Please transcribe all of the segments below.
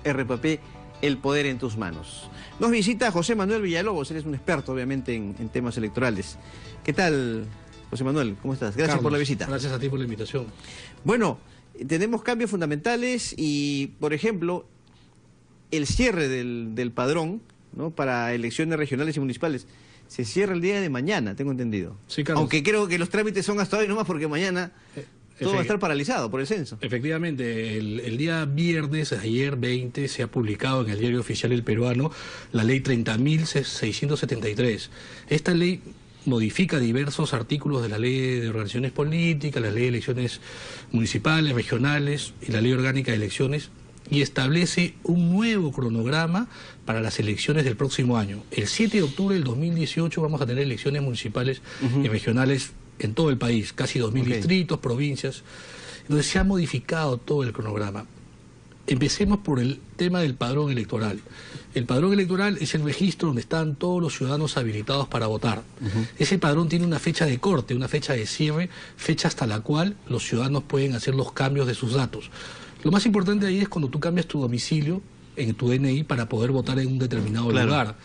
RPP, el poder en tus manos. Nos visita José Manuel Villalobos, él es un experto obviamente en temas electorales. ¿Qué tal, José Manuel? ¿Cómo estás? Gracias, Carlos, por la visita. Gracias a ti por la invitación. Bueno, tenemos cambios fundamentales y, por ejemplo, el cierre del padrón, ¿no?, para elecciones regionales y municipales se cierra el día de mañana, tengo entendido. Sí, Carlos. Aunque creo que los trámites son hasta hoy nomás porque mañana todo va a estar paralizado por el censo. Efectivamente, el día viernes, ayer 20, se ha publicado en el Diario Oficial El Peruano la ley 30.673. Esta ley modifica diversos artículos de la ley de organizaciones políticas, la ley de elecciones municipales, regionales y la ley orgánica de elecciones, y establece un nuevo cronograma para las elecciones del próximo año. El 7 de octubre del 2018 vamos a tener elecciones municipales y regionales en todo el país, casi 2.000 distritos, provincias. Entonces se ha modificado todo el cronograma. Empecemos por el tema del padrón electoral. El padrón electoral es el registro donde están todos los ciudadanos habilitados para votar. Ese padrón tiene una fecha de corte, una fecha de cierre, fecha hasta la cual los ciudadanos pueden hacer los cambios de sus datos. Lo más importante ahí es cuando tú cambias tu domicilio en tu DNI para poder votar en un determinado lugar.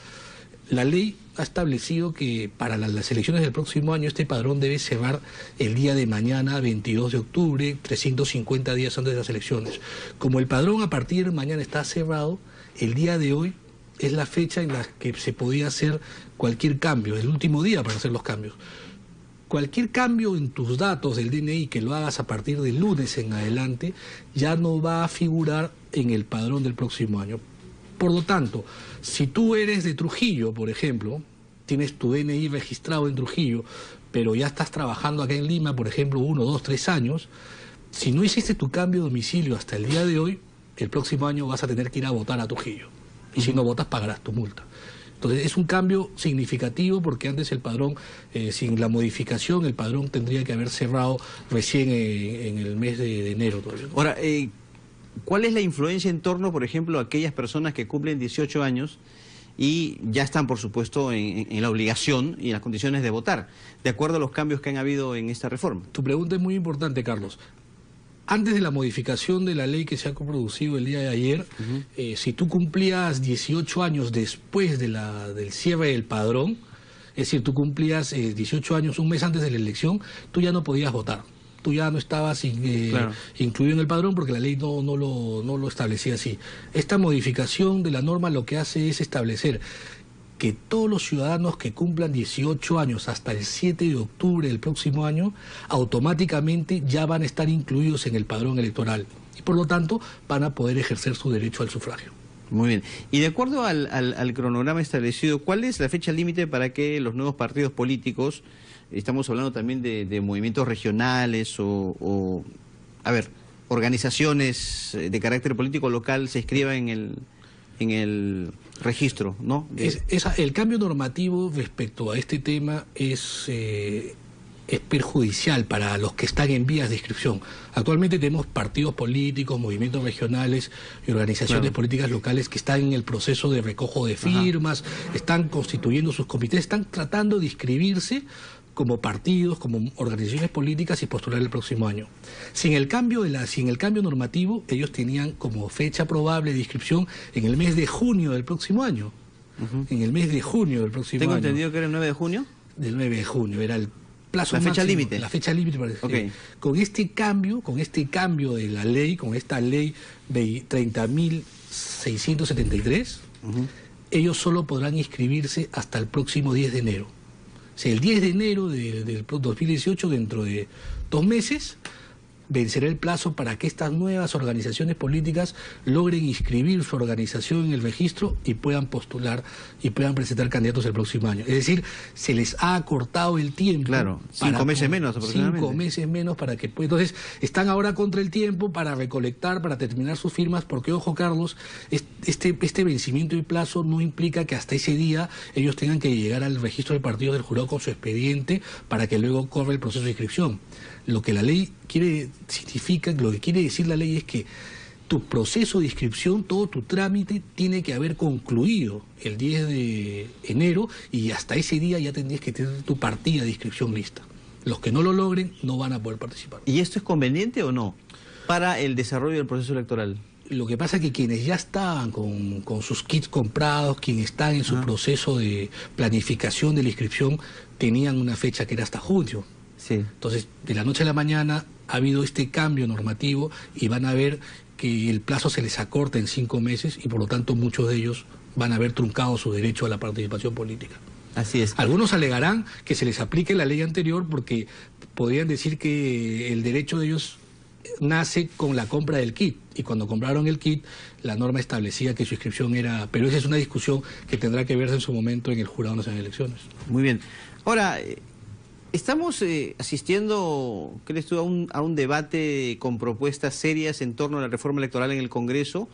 La ley ha establecido que para las elecciones del próximo año este padrón debe cerrar el día de mañana, 22 de octubre, 350 días antes de las elecciones. Como el padrón a partir de mañana está cerrado, el día de hoy es la fecha en la que se podía hacer cualquier cambio, el último día para hacer los cambios. Cualquier cambio en tus datos del DNI que lo hagas a partir del lunes en adelante ya no va a figurar en el padrón del próximo año. Por lo tanto, si tú eres de Trujillo, por ejemplo, tienes tu DNI registrado en Trujillo, pero ya estás trabajando acá en Lima, por ejemplo, 1, 2, 3 años, si no hiciste tu cambio de domicilio hasta el día de hoy, el próximo año vas a tener que ir a votar a Trujillo. Y si no votas, pagarás tu multa. Entonces es un cambio significativo porque antes el padrón, sin la modificación, el padrón tendría que haber cerrado recién en el mes de enero todavía. Ahora, ¿cuál es la influencia en torno, por ejemplo, a aquellas personas que cumplen 18 años y ya están, por supuesto, en la obligación y en las condiciones de votar, de acuerdo a los cambios que han habido en esta reforma? Tu pregunta es muy importante, Carlos. Antes de la modificación de la ley que se ha producido el día de ayer, si tú cumplías 18 años después del cierre del padrón, es decir, tú cumplías 18 años un mes antes de la elección, tú ya no podías votar. Tú ya no estabas incluido en el padrón porque la ley no lo establecía así. Esta modificación de la norma lo que hace es establecer que todos los ciudadanos que cumplan 18 años hasta el 7 de octubre del próximo año, automáticamente ya van a estar incluidos en el padrón electoral y por lo tanto van a poder ejercer su derecho al sufragio. Muy bien. Y de acuerdo al cronograma establecido, ¿cuál es la fecha límite para que los nuevos partidos políticos, estamos hablando también de movimientos regionales o organizaciones de carácter político local, se inscriban en el registro, ¿no? El cambio normativo respecto a este tema es perjudicial para los que están en vías de inscripción. Actualmente tenemos partidos políticos, movimientos regionales y organizaciones políticas locales que están en el proceso de recojo de firmas, están constituyendo sus comités, están tratando de inscribirse como partidos, como organizaciones políticas y postular el próximo año. Sin el cambio normativo, ellos tenían como fecha probable de inscripción en el mes de junio del próximo año. En el mes de junio del próximo año. ¿Tengo entendido que era el 9 de junio? Del 9 de junio, era el plazo máximo. ¿La fecha límite? La fecha límite para Con este cambio de la ley, con esta ley de 30.673, ellos solo podrán inscribirse hasta el próximo 10 de enero. O sea, el 10 de enero del 2018, dentro de 2 meses, vencerá el plazo para que estas nuevas organizaciones políticas logren inscribir su organización en el registro y puedan postular y puedan presentar candidatos el próximo año. Es decir, se les ha acortado el tiempo. Claro, 5 meses menos aproximadamente. 5 meses menos para que puedan. Entonces, están ahora contra el tiempo para recolectar, para terminar sus firmas, porque, ojo, Carlos, este vencimiento de plazo no implica que hasta ese día ellos tengan que llegar al registro de partidos del jurado con su expediente para que luego corra el proceso de inscripción. Lo que la ley lo que quiere decir la ley es que tu proceso de inscripción, todo tu trámite tiene que haber concluido el 10 de enero y hasta ese día ya tendrías que tener tu partida de inscripción lista. Los que no lo logren no van a poder participar. ¿Y esto es conveniente o no para el desarrollo del proceso electoral? Lo que pasa es que quienes ya estaban con sus kits comprados, quienes están en su proceso de planificación de la inscripción, tenían una fecha que era hasta junio. Sí. Entonces, de la noche a la mañana ha habido este cambio normativo y van a ver que el plazo se les acorta en 5 meses y por lo tanto muchos de ellos van a haber truncado su derecho a la participación política. Así es. Algunos alegarán que se les aplique la ley anterior porque podrían decir que el derecho de ellos nace con la compra del kit, y cuando compraron el kit la norma establecía que su inscripción era, pero esa es una discusión que tendrá que verse en su momento en el Jurado Nacional de Elecciones. Muy bien. Ahora, estamos asistiendo, ¿crees tú, a un debate con propuestas serias en torno a la reforma electoral en el Congreso?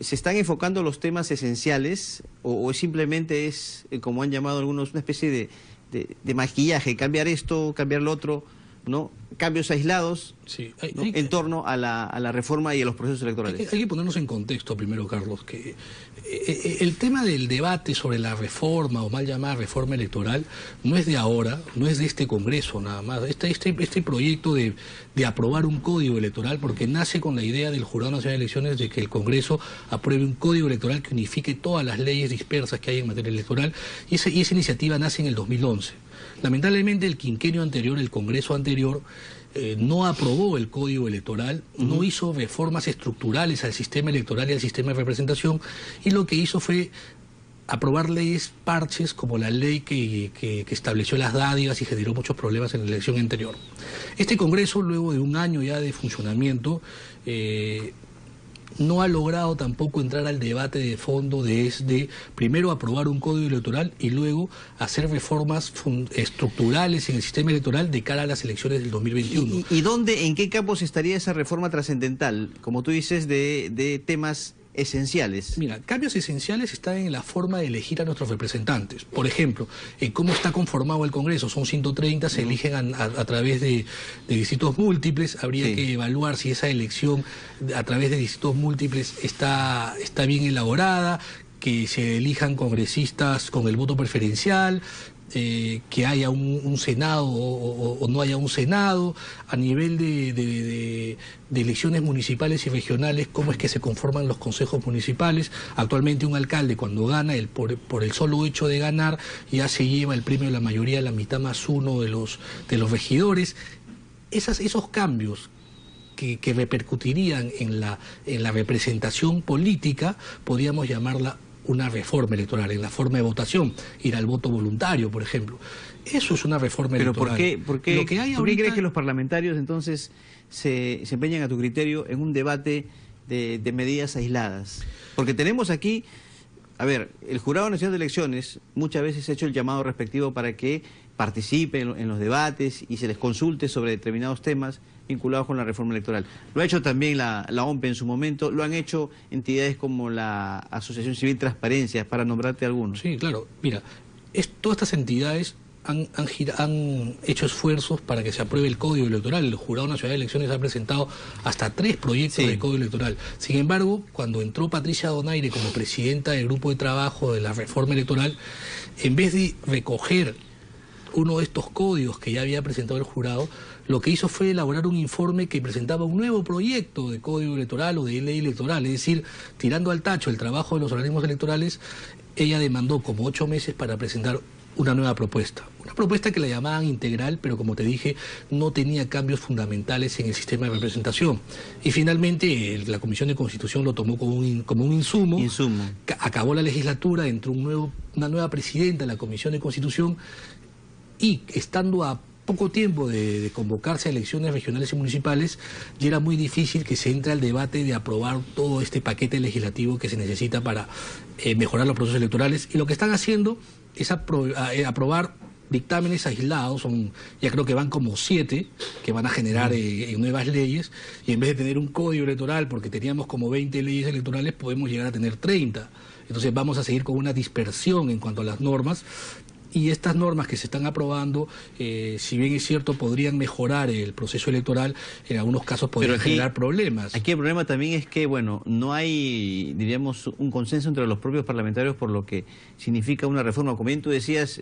¿Se están enfocando los temas esenciales o simplemente es, como han llamado algunos, una especie de maquillaje, cambiar esto, cambiar lo otro, ¿no? Cambios aislados, sí, ¿no? En torno a la reforma y a los procesos electorales? Hay que ponernos en contexto primero, Carlos, que el tema del debate sobre la reforma o mal llamada reforma electoral no es de ahora, no es de este Congreso nada más. Este proyecto de aprobar un código electoral, porque nace con la idea del Jurado Nacional de Elecciones de que el Congreso apruebe un código electoral que unifique todas las leyes dispersas que hay en materia electoral, y esa iniciativa nace en el 2011. Lamentablemente el quinquenio anterior, el Congreso anterior, no aprobó el Código Electoral, no hizo reformas estructurales al sistema electoral y al sistema de representación, y lo que hizo fue aprobar leyes parches como la ley que estableció las dádivas y generó muchos problemas en la elección anterior. Este Congreso, luego de un año ya de funcionamiento, no ha logrado tampoco entrar al debate de fondo de primero aprobar un código electoral y luego hacer reformas estructurales en el sistema electoral de cara a las elecciones del 2021. ¿Y dónde, en qué campos estaría esa reforma trascendental, como tú dices, de temas esenciales? Mira, cambios esenciales están en la forma de elegir a nuestros representantes. Por ejemplo, en cómo está conformado el Congreso. Son 130, se eligen a través de distritos múltiples. Habría que evaluar si esa elección a través de distritos múltiples está bien elaborada, que se elijan congresistas con el voto preferencial, que haya un Senado o no haya un Senado. A nivel de elecciones municipales y regionales, cómo es que se conforman los consejos municipales. Actualmente un alcalde, cuando gana, por el solo hecho de ganar, ya se lleva el premio de la mayoría, la mitad más uno de los regidores. Esos cambios que repercutirían en la representación política, podríamos llamarla una reforma electoral, en la forma de votación, ir al voto voluntario, por ejemplo. Eso es una reforma electoral. ¿Pero por qué crees que los parlamentarios entonces se empeñan, a tu criterio, en un debate de medidas aisladas? Porque tenemos aquí, a ver, el Jurado Nacional de Elecciones muchas veces ha hecho el llamado respectivo para que participen en los debates y se les consulte sobre determinados temas vinculados con la reforma electoral. Lo ha hecho también la OMPE en su momento, lo han hecho entidades como la Asociación Civil Transparencia, para nombrarte algunos. Sí, claro. Mira, todas estas entidades han hecho esfuerzos para que se apruebe el Código Electoral. El Jurado Nacional de Elecciones ha presentado hasta 3 proyectos de Código Electoral. Sin embargo, cuando entró Patricia Donaire como presidenta del grupo de trabajo de la reforma electoral, en vez de recoger uno de estos códigos que ya había presentado el jurado, lo que hizo fue elaborar un informe que presentaba un nuevo proyecto de código electoral o de ley electoral. Es decir, tirando al tacho el trabajo de los organismos electorales, ella demandó como 8 meses para presentar una nueva propuesta. Una propuesta que la llamaban integral, pero como te dije, no tenía cambios fundamentales en el sistema de representación. Y finalmente la Comisión de Constitución lo tomó como un insumo. Acabó la legislatura, entró una nueva presidenta de la Comisión de Constitución, y estando a poco tiempo de convocarse a elecciones regionales y municipales, ya era muy difícil que se entre al debate de aprobar todo este paquete legislativo que se necesita para mejorar los procesos electorales. Y lo que están haciendo es aprobar dictámenes aislados, ya creo que van como 7, que van a generar nuevas leyes, y en vez de tener un código electoral, porque teníamos como 20 leyes electorales, podemos llegar a tener 30. Entonces vamos a seguir con una dispersión en cuanto a las normas. Y estas normas que se están aprobando, si bien es cierto, podrían mejorar el proceso electoral, en algunos casos podrían generar problemas. Aquí el problema también es que, bueno, no hay, diríamos, un consenso entre los propios parlamentarios por lo que significa una reforma. Como bien tú decías,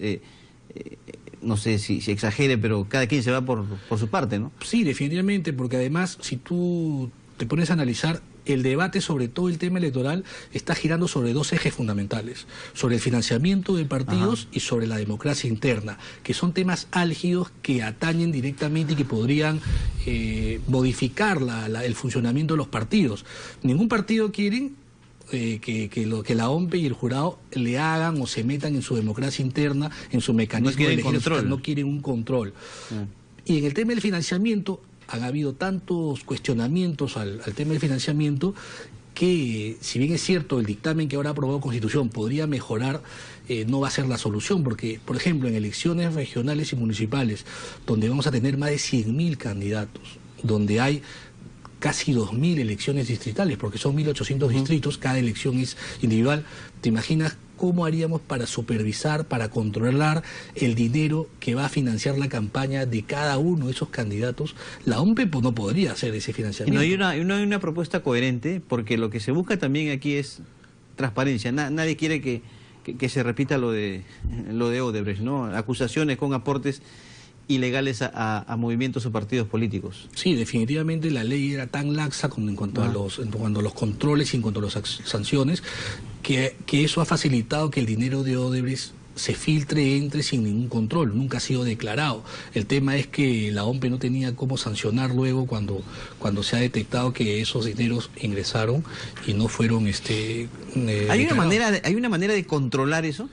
no sé si exagere, pero cada quien se va por su parte, ¿no? Sí, definitivamente, porque además, si tú te pones a analizar, el debate sobre todo el tema electoral está girando sobre dos ejes fundamentales, sobre el financiamiento de partidos y sobre la democracia interna, que son temas álgidos que atañen directamente y que podrían modificar el funcionamiento de los partidos. Ningún partido quiere que la OMP y el jurado le hagan o se metan en su democracia interna, en su mecanismo de elegir, no quieren un control. Y en el tema del financiamiento han habido tantos cuestionamientos al tema del financiamiento que, si bien es cierto, el dictamen que ahora ha aprobado Constitución podría mejorar, no va a ser la solución, porque, por ejemplo, en elecciones regionales y municipales, donde vamos a tener más de 100.000 candidatos, donde hay casi 2.000 elecciones distritales, porque son 1.800 distritos, cada elección es individual, ¿te imaginas cómo haríamos para supervisar, para controlar el dinero que va a financiar la campaña de cada uno de esos candidatos? La OMP pues, no podría hacer ese financiamiento. No hay una propuesta coherente, porque lo que se busca también aquí es transparencia. Nadie quiere que se repita lo de Odebrecht, ¿no? Acusaciones con aportes ilegales a movimientos o partidos políticos. Sí, definitivamente la ley era tan laxa en cuanto a los controles y en cuanto a las sanciones, que eso ha facilitado que el dinero de Odebrecht se filtre, entre sin ningún control, nunca ha sido declarado. El tema es que la OMP no tenía cómo sancionar luego cuando se ha detectado que esos dineros ingresaron y no fueron ¿Hay una manera de controlar eso?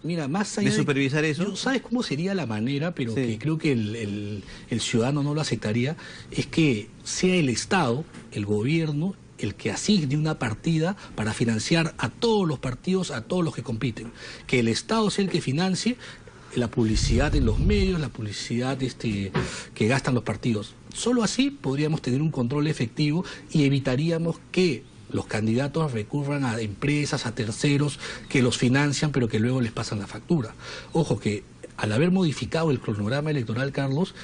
Mira, más allá de supervisar eso. ¿Sabes cómo sería la manera? Pero que creo que el ciudadano no lo aceptaría, es que sea el Estado, el gobierno, el que asigne una partida para financiar a todos los partidos, a todos los que compiten. Que el Estado sea el que financie la publicidad en los medios, la publicidad que gastan los partidos. Solo así podríamos tener un control efectivo y evitaríamos que los candidatos recurran a empresas, a terceros que los financian, pero que luego les pasan la factura. Ojo que al haber modificado el cronograma electoral, Carlos,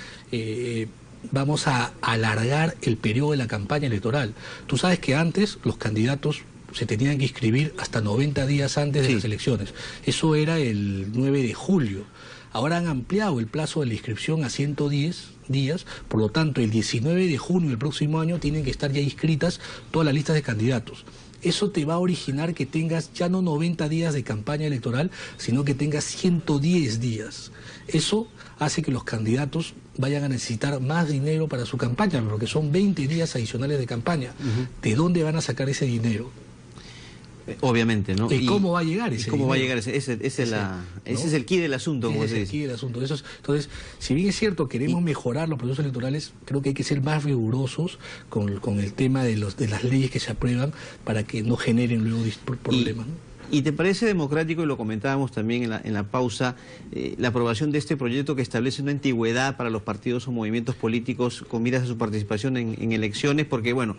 vamos a alargar el periodo de la campaña electoral. Tú sabes que antes los candidatos se tenían que inscribir hasta 90 días antes de las elecciones. Eso era el 9 de julio. Ahora han ampliado el plazo de la inscripción a 110 días, por lo tanto el 19 de junio del próximo año tienen que estar ya inscritas todas las listas de candidatos. Eso te va a originar que tengas ya no 90 días de campaña electoral, sino que tengas 110 días. Eso hace que los candidatos vayan a necesitar más dinero para su campaña, porque son 20 días adicionales de campaña. ¿De dónde van a sacar ese dinero? Obviamente, ¿no? ¿Y cómo va a llegar ese ¿Cómo dinero? va a llegar ese es el quid del asunto, como se dice. Es el quid del asunto. Entonces, si bien es cierto, queremos mejorar los procesos electorales, creo que hay que ser más rigurosos con el tema de las leyes que se aprueban para que no generen luego problemas, ¿no? ¿Y te parece democrático, y lo comentábamos también en la pausa, la aprobación de este proyecto que establece una antigüedad para los partidos o movimientos políticos con miras a su participación en elecciones? Porque, bueno,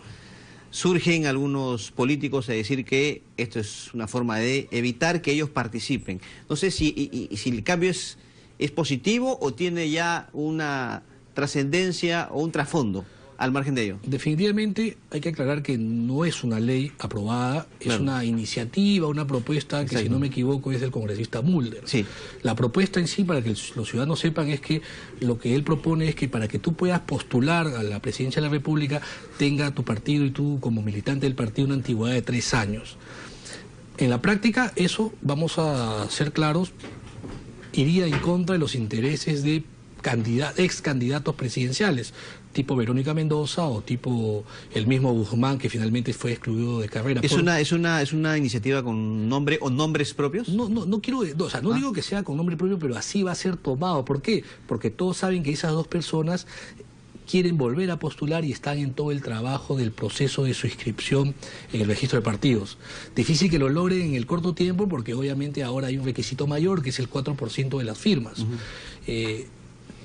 surgen algunos políticos a decir que esto es una forma de evitar que ellos participen. No sé si el cambio es positivo o tiene ya una trascendencia o un trasfondo al margen de ello. Definitivamente hay que aclarar que no es una ley aprobada, es una iniciativa, una propuesta que, si no me equivoco, es del congresista Mulder. Sí. La propuesta en sí, para que los ciudadanos sepan, es que lo que él propone es que para que tú puedas postular a la presidencia de la República, tenga tu partido y tú como militante del partido una antigüedad de 3 años. En la práctica, eso, vamos a ser claros, iría en contra de los intereses de ex candidatos presidenciales, tipo Verónica Mendoza o tipo el mismo Guzmán, que finalmente fue excluido de carrera. ¿Es una iniciativa con nombre o nombres propios? No quiero, no digo que sea con nombre propio, pero así va a ser tomado. ¿Por qué? Porque todos saben que esas dos personas quieren volver a postular y están en todo el trabajo del proceso de su inscripción en el registro de partidos. Difícil que lo logren en el corto tiempo, porque obviamente ahora hay un requisito mayor, que es el 4% de las firmas.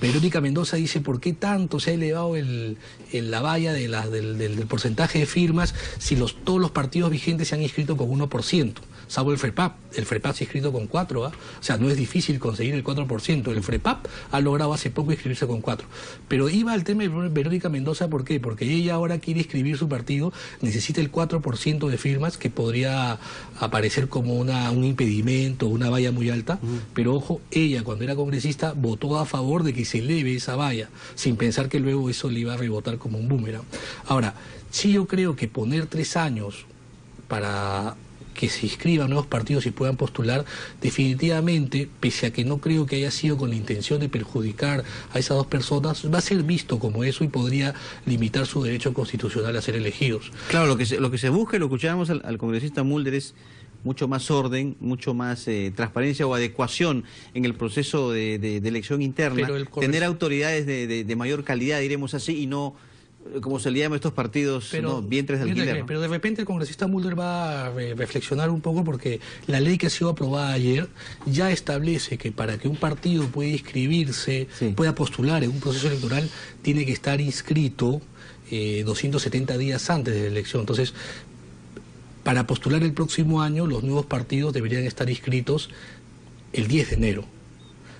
Verónica Mendoza dice, ¿por qué tanto se ha elevado la valla del porcentaje de firmas si todos los partidos vigentes se han inscrito con 1%? Salvo el FREPAP. El FREPAP se ha inscrito con 4%, O sea, no es difícil conseguir el 4%. El FREPAP ha logrado hace poco inscribirse con 4%. Pero iba al tema de Verónica Mendoza, ¿por qué? Porque ella ahora quiere inscribir su partido, necesita el 4% de firmas, que podría aparecer como un impedimento, una valla muy alta. Pero ojo, ella cuando era congresista votó a favor de que que se eleve esa valla, sin pensar que luego eso le iba a rebotar como un boomerang. Ahora, sí yo creo que poner 3 años para que se inscriban nuevos partidos y puedan postular, definitivamente, pese a que no creo que haya sido con la intención de perjudicar a esas 2 personas, va a ser visto como eso y podría limitar su derecho constitucional a ser elegidos. Claro, lo que se busca, y lo escuchábamos al congresista Mulder, es mucho más orden, mucho más transparencia o adecuación en el proceso de elección interna, tener autoridades de mayor calidad, diremos así, y no, como se le llama a estos partidos, ¿no?, vientres de alquiler, ¿no? Pero de repente el congresista Mulder va a reflexionar un poco, porque la ley que ha sido aprobada ayer ya establece que para que un partido pueda inscribirse, pueda postular en un proceso electoral, tiene que estar inscrito 270 días antes de la elección. Entonces, para postular el próximo año, los nuevos partidos deberían estar inscritos el 10 de enero.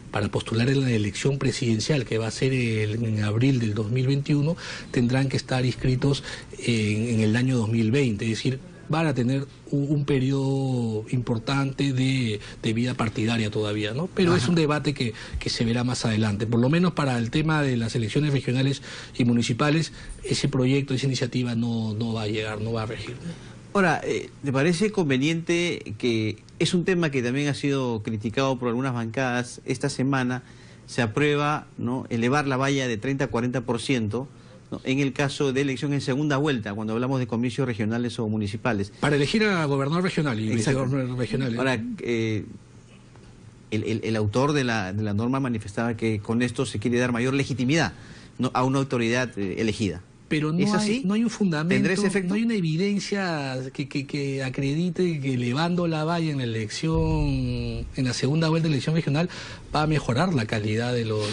Para postular en la elección presidencial, que va a ser en abril del 2021, tendrán que estar inscritos en el año 2020. Es decir, van a tener un periodo importante de vida partidaria todavía, ¿no? Pero es un debate que se verá más adelante. Por lo menos para el tema de las elecciones regionales y municipales, ese proyecto, esa iniciativa no va a llegar, no va a regir. Ahora, ¿te parece conveniente que es un tema que también ha sido criticado por algunas bancadas? Esta semana se aprueba, ¿no?, elevar la valla de 30 a 40%, ¿no?, en el caso de elección en segunda vuelta, cuando hablamos de comicios regionales o municipales. Para elegir a gobernador regional y vicegobernator regional. Ahora, el autor de la norma manifestaba que con esto se quiere dar mayor legitimidad, ¿no?, a una autoridad elegida. Pero no hay un fundamento, no hay una evidencia que acredite que elevando la valla en la elección, en la segunda vuelta de elección regional, va a mejorar la calidad de los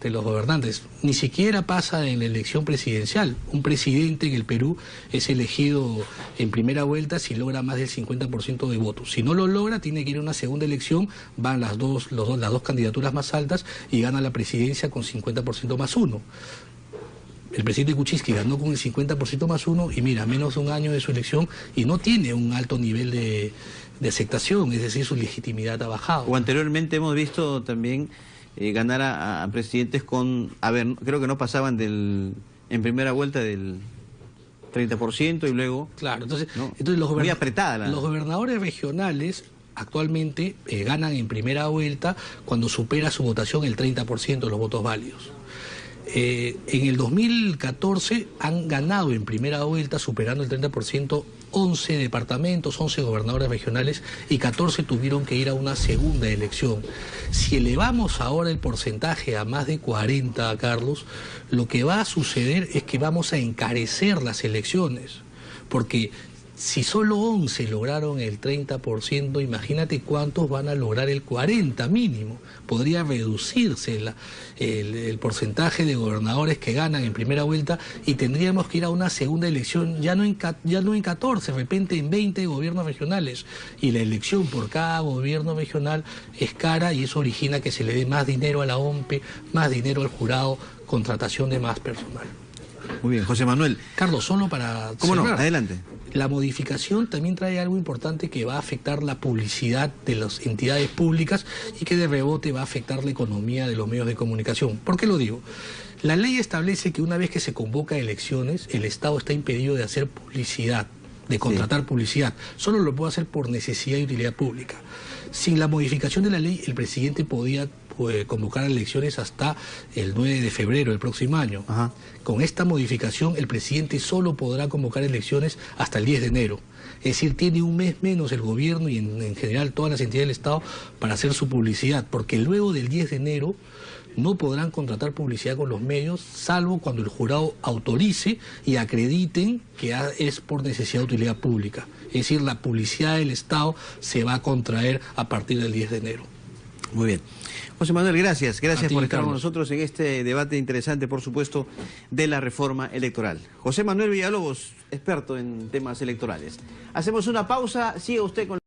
gobernantes. Ni siquiera pasa en la elección presidencial. Un presidente en el Perú es elegido en primera vuelta si logra más del 50% de votos. Si no lo logra, tiene que ir a una segunda elección, van las dos candidaturas más altas y gana la presidencia con 50% más 1. El presidente Kuczynski ganó con el 50% más 1 y mira, menos de un año de su elección y no tiene un alto nivel de aceptación, es decir, su legitimidad ha bajado. O anteriormente hemos visto también ganar a presidentes con, creo que no pasaban en primera vuelta del 30% y luego... Claro, entonces muy apretada los gobernadores regionales actualmente ganan en primera vuelta cuando supera su votación el 30% de los votos válidos. En el 2014 han ganado en primera vuelta, superando el 30%, 11 departamentos, 11 gobernadores regionales y 14 tuvieron que ir a una segunda elección. Si elevamos ahora el porcentaje a más de 40, Carlos, lo que va a suceder es que vamos a encarecer las elecciones, porque si solo 11 lograron el 30%, imagínate cuántos van a lograr el 40% mínimo. Podría reducirse el porcentaje de gobernadores que ganan en primera vuelta y tendríamos que ir a una segunda elección, ya no en 14, de repente en 20 gobiernos regionales. Y la elección por cada gobierno regional es cara y eso origina que se le dé más dinero a la OMPE, más dinero al jurado, contratación de más personal. Muy bien, José Manuel. Carlos, solo para ¿Cómo cerrar, no? Adelante. La modificación también trae algo importante que va a afectar la publicidad de las entidades públicas y que de rebote va a afectar la economía de los medios de comunicación. ¿Por qué lo digo? La ley establece que una vez que se convoca elecciones, el Estado está impedido de hacer publicidad, de contratar publicidad. Solo lo puede hacer por necesidad y utilidad pública. Sin la modificación de la ley, el presidente podía convocar elecciones hasta el 9 de febrero del próximo año. Con esta modificación, el presidente solo podrá convocar elecciones hasta el 10 de enero. Es decir, tiene un mes menos el gobierno y en general todas las entidades del Estado para hacer su publicidad, porque luego del 10 de enero no podrán contratar publicidad con los medios, salvo cuando el jurado autorice y acrediten que es por necesidad de utilidad pública. Es decir, la publicidad del Estado se va a contraer a partir del 10 de enero. Muy bien. José Manuel, gracias por estar Carlos, con nosotros en este debate interesante, por supuesto, de la reforma electoral. José Manuel Villalobos, experto en temas electorales. Hacemos una pausa, sigue usted con...